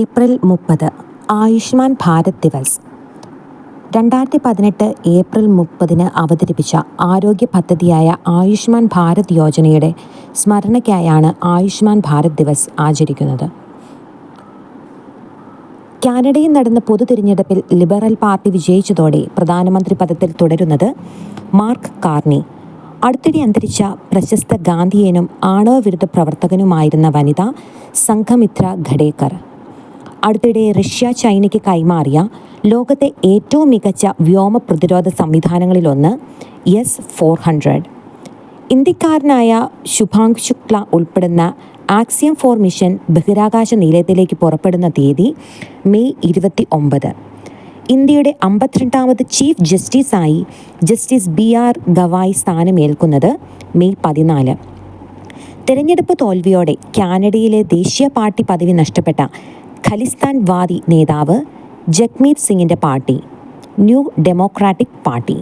April 30 Ayushman Bharat Divas. 2018 April 30 അവതരിപ്പിച്ച ആരോഗ്യ പദ്ധതിയായ ആയുഷ്മാൻ ഭാരത് യോജനയുടെ സ്മരണയ്ക്കായാണ് ആയുഷ്മാൻ ഭാരത് ദിവസ് ആചരിക്കുന്നത്. കാനഡയിൽ നടന്ന പൊതു തിരഞ്ഞെടുപ്പിൽ ലിബറൽ പാർട്ടി വിജയിച്ചതോടെ പ്രധാനമന്ത്രി പദത്തിൽ തുടരുന്നത് മാർക്ക് കാർണി. അടുത്തിടെ അന്തരിച്ച പ്രശസ്ത ഗാന്ധിയനും ആണവവിരുദ്ധ പ്രവർത്തകനുമായിരുന്ന വനിത സംഘമിത്ര ഖഡേക്കർ. അടുത്തിടെ റഷ്യ ചൈനയ്ക്ക് കൈമാറിയ ലോകത്തെ ഏറ്റവും മികച്ച വ്യോമ പ്രതിരോധ സംവിധാനങ്ങളിലൊന്ന് S-400. ഇന്ത്യക്കാരനായ ശുഭാംഗ് ശുക്ല ഉൾപ്പെടുന്ന ആക്സിയം 4 മിഷൻ ബഹിരാകാശ നിലയത്തിലേക്ക് പുറപ്പെടുന്ന തീയതി മെയ് 29. ഇന്ത്യയുടെ 52ാമത് ചീഫ് ജസ്റ്റിസായി ജസ്റ്റിസ് BR ഗവായ് സ്ഥാനമേൽക്കുന്നത് മെയ് 14. തെരഞ്ഞെടുപ്പ് തോൽവിയോടെ കാനഡയിലെ ദേശീയ പാർട്ടി പദവി നഷ്ടപ്പെട്ട ഖലിസ്ഥാൻ വാദി നേതാവ് ജഗ്മീത് സിംഗിൻ്റെ പാർട്ടി ന്യൂ ഡെമോക്രാറ്റിക് പാർട്ടി